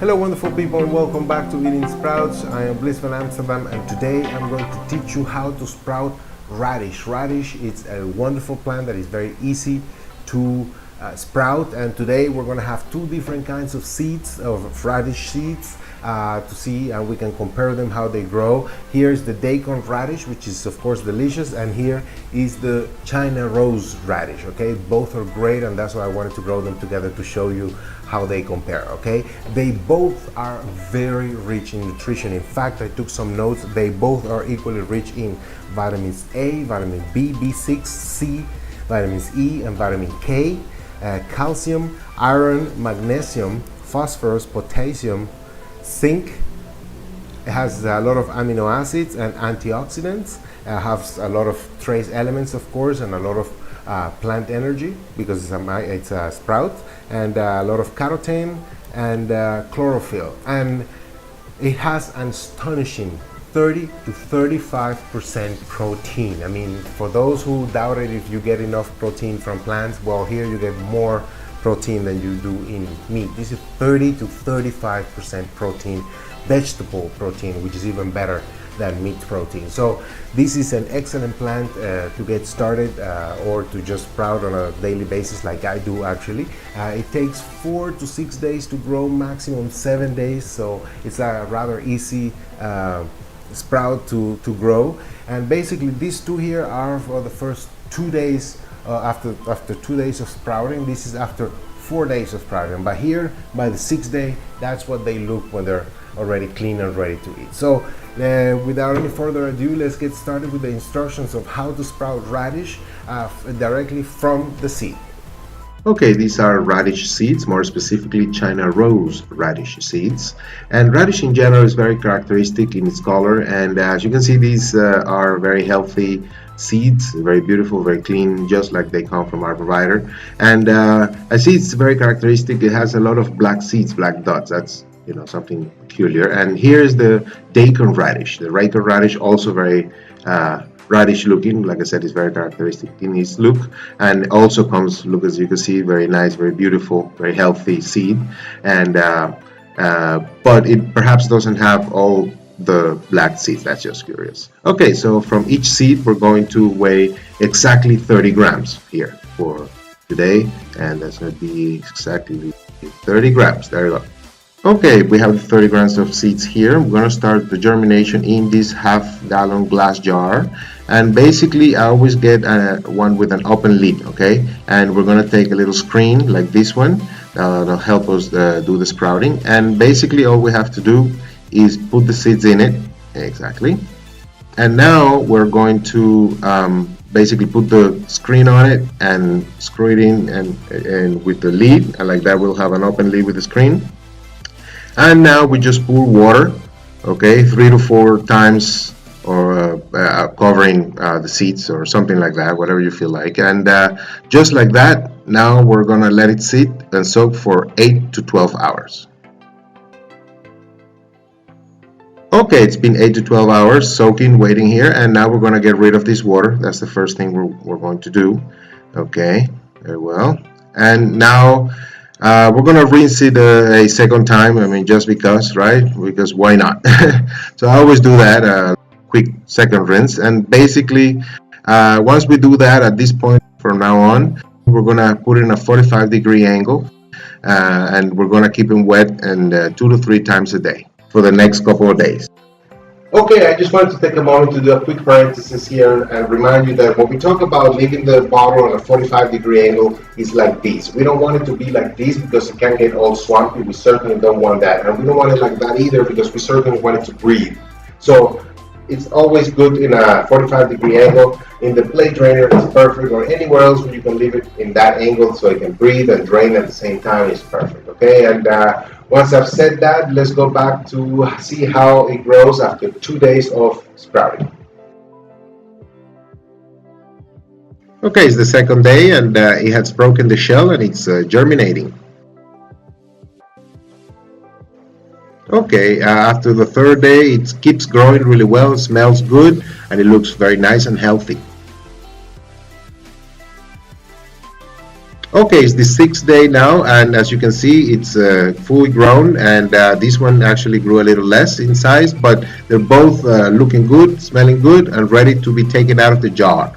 Hello wonderful people and welcome back to Eating Sprouts. I am Bliss van Amsterdam and today I'm going to teach you how to sprout radish. Radish is a wonderful plant that is very easy to sprout, and today we're going to have two different kinds of seeds, of radish seeds, to see, and we can compare them how they grow. Here's the Daikon radish, which is of course delicious, and here is the China rose radish. Okay, both are great, and that's why I wanted to grow them together to show you how they compare. Okay, they both are very rich in nutrition. In fact, I took some notes. They both are equally rich in vitamins A, vitamin B, B6, C, vitamins E, and vitamin K, calcium, iron, magnesium, phosphorus, potassium, zinc. It has a lot of amino acids and antioxidants. It has a lot of trace elements, of course, and a lot of plant energy because it's a sprout, and a lot of carotene and chlorophyll. And it has an astonishing 30 to 35% protein. I mean, for those who doubted if you get enough protein from plants, well, here you get more protein than you do in meat. This is 30 to 35% protein, vegetable protein, which is even better than meat protein. So this is an excellent plant to get started or to just sprout on a daily basis like I do actually. It takes 4 to 6 days to grow, maximum 7 days, so it's a rather easy sprout to grow. And basically these two here are for the first 2 days. After 2 days of sprouting. This is after 4 days of sprouting, but here by the 6th day, that's what they look when they're already clean and ready to eat. So without any further ado, let's get started with the instructions of how to sprout radish directly from the seed. Okay, these are radish seeds, more specifically China rose radish seeds. And radish in general is very characteristic in its color, and as you can see, these are very healthy seeds, very beautiful, very clean, just like they come from our provider. And I see it's very characteristic. It has a lot of black seeds, black dots. That's something peculiar. And here's the Daikon radish. The Daikon radish, also very radish looking. Like I said, it's very characteristic in its look, and also comes, look, as you can see, very nice, very beautiful, very healthy seed. And but it perhaps doesn't have all the black seeds. That's just curious. Okay, so from each seed we're going to weigh exactly 30 grams here for today, and that's going to be exactly 30 grams. There you go. Okay, we have 30 grams of seeds here. We're going to start the germination in this half-gallon glass jar, and basically I always get one with an open lid. Okay, and we're going to take a little screen like this one that'll help us do the sprouting. And basically all we have to do is put the seeds in it. Exactly. And now we're going to basically put the screen on it and screw it in, and with the lid, and like that we'll have an open lid with the screen. And now we just pour water, okay, 3 to 4 times, or covering the seeds or something like that, whatever you feel like. And just like that, now we're gonna let it sit and soak for 8 to 12 hours. Okay, it's been 8 to 12 hours soaking, waiting here, and now we're going to get rid of this water. That's the first thing we're going to do. Okay, very well. And now we're going to rinse it a second time. I mean, just because, right? Because why not? So I always do that, quick second rinse. And basically, once we do that, at this point from now on, we're going to put it in a 45-degree angle, and we're going to keep them wet and 2 to 3 times a day for the next couple of days. Okay, I just wanted to take a moment to do a quick parenthesis here and remind you that when we talk about leaving the bottle on a 45-degree angle, it's like this. We don't want it to be like this because it can get all swampy. We certainly don't want that. And we don't want it like that either because we certainly want it to breathe. So it's always good in a 45-degree angle. In the plate drainer, it's perfect, or anywhere else where you can leave it in that angle so it can breathe and drain at the same time is perfect. Okay, and once I've said that, let's go back to see how it grows after 2 days of sprouting. Okay, it's the second day, and it has broken the shell and it's germinating. Okay, after the third day, it keeps growing really well, it smells good, and it looks very nice and healthy. Okay, it's the sixth day now, and as you can see, it's fully grown, and this one actually grew a little less in size, but they're both looking good, smelling good, and ready to be taken out of the jar.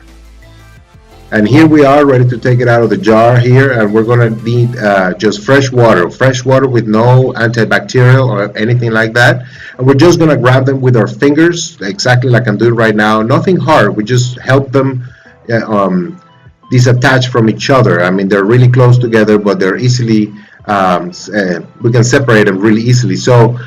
And here we are ready to take it out of the jar here, and we're gonna need just fresh water with no antibacterial or anything like that. And we're just gonna grab them with our fingers, exactly like I'm doing right now. Nothing hard. We just help them disattach from each other. I mean, they're really close together, but they're easily we can separate them really easily. So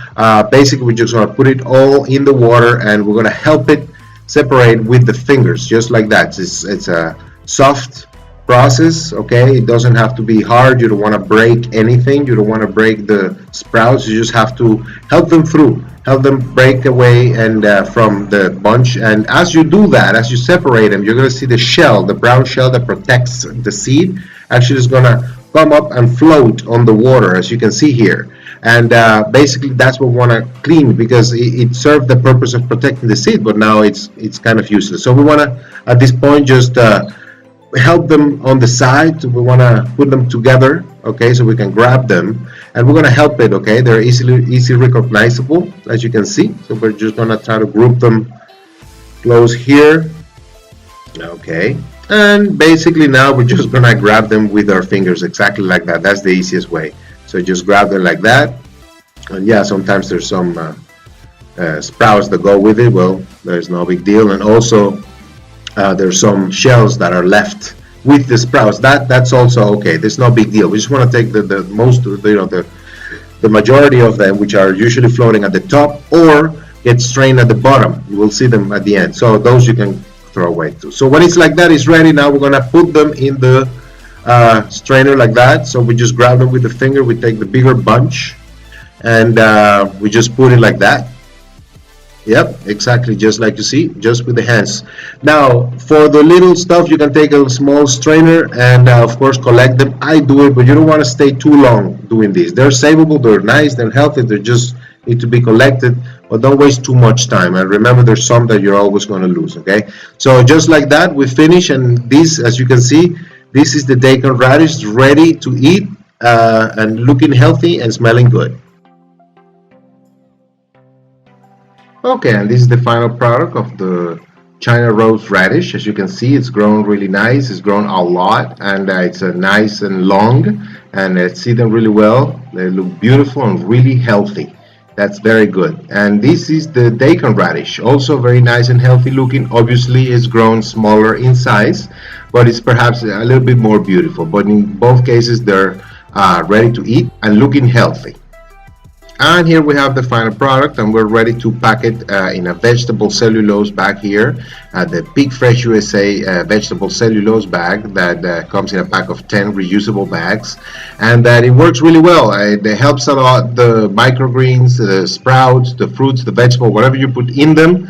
basically, we're just gonna put it all in the water, and we're gonna help it separate with the fingers, just like that. It's a soft process, okay? It doesn't have to be hard. You don't want to break anything. You don't want to break the sprouts. You just have to help them through, help them break away and from the bunch. And as you do that, as you separate them, you're going to see the shell, the brown shell that protects the seed, actually is going to come up and float on the water, as you can see here. And basically that's what we want to clean, because it served the purpose of protecting the seed, but now it's kind of useless. So we want to at this point just help them on the side. We want to put them together, okay, so we can grab them, and we're going to help it, okay? They're easily recognizable, as you can see. So we're just going to try to group them close here, okay? And basically now we're just going to grab them with our fingers, exactly like that. That's the easiest way. So just grab them like that. And yeah, sometimes there's some sprouts that go with it. Well, there's no big deal. And also there's some shells that are left with the sprouts. That's also okay. There's no big deal. We just want to take the most, the majority of them, which are usually floating at the top or get strained at the bottom. You will see them at the end. So those you can throw away too. So when it's like that, it's ready. Now we're gonna put them in the strainer like that. So we just grab them with the finger. We take the bigger bunch, and we just put it like that. Yep, exactly, just like you see, just with the hands. Now, for the little stuff, you can take a small strainer and, of course, collect them. I do it, but you don't want to stay too long doing this. They're savable, they're nice, they're healthy, they just need to be collected, but don't waste too much time. And remember, there's some that you're always going to lose, okay? So just like that, we finish, and this, as you can see, this is the Daikon radish ready to eat and looking healthy and smelling good. Okay, and this is the final product of the China rose radish. As you can see, it's grown really nice. It's grown a lot, and it's nice and long, and see them really well. They look beautiful and really healthy. That's very good. And this is the Daikon radish, also very nice and healthy looking. Obviously, it's grown smaller in size, but it's perhaps a little bit more beautiful. But in both cases, they're ready to eat and looking healthy. And here we have the final product, and we're ready to pack it in a vegetable cellulose bag here, the Big Fresh USA vegetable cellulose bag that comes in a pack of 10 reusable bags, and that it works really well. It helps a lot the microgreens, the sprouts, the fruits, the vegetable, whatever you put in them,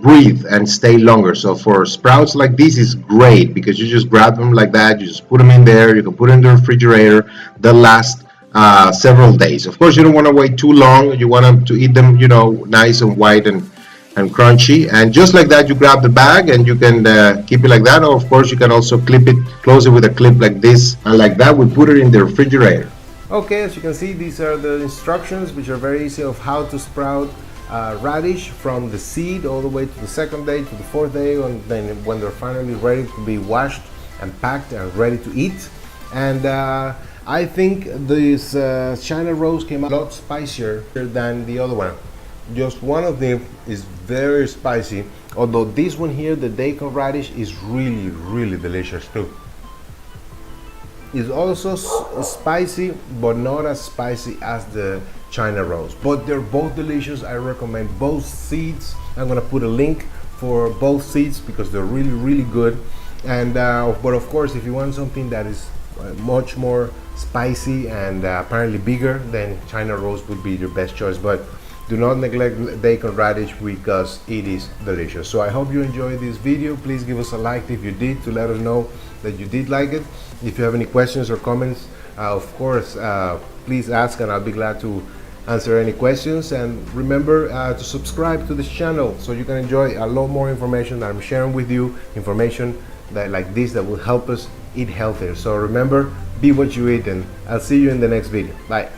breathe and stay longer. So for sprouts like this, is great because you just grab them like that, you just put them in there, you can put them in the refrigerator, they'll last several days. Of course, you don't want to wait too long. You want them to eat them, nice and white and crunchy. And just like that, you grab the bag and you can keep it like that. Or of course, you can also clip it, close it with a clip like this. And like that, we put it in the refrigerator. Okay, as you can see, these are the instructions, which are very easy, of how to sprout radish from the seed all the way to the second day, to the fourth day, and then when they're finally ready to be washed and packed and ready to eat. And I think this China rose came out a lot spicier than the other one. Just one of them is very spicy, although this one here, the Daikon radish, is really, really delicious too. It's also spicy, but not as spicy as the China rose. But they're both delicious. I recommend both seeds. I'm gonna put a link for both seeds because they're really, really good. And but of course, if you want something that is much more spicy and apparently bigger, then China rose would be your best choice. But do not neglect Daikon radish because it is delicious. So I hope you enjoyed this video. Please give us a like if you did, to let us know that you did like it. If you have any questions or comments, of course, please ask, and I'll be glad to answer any questions. And remember to subscribe to this channel so you can enjoy a lot more information that I'm sharing with you, information that like this that will help us eat healthier. So remember, be what you eat, and I'll see you in the next video. Bye.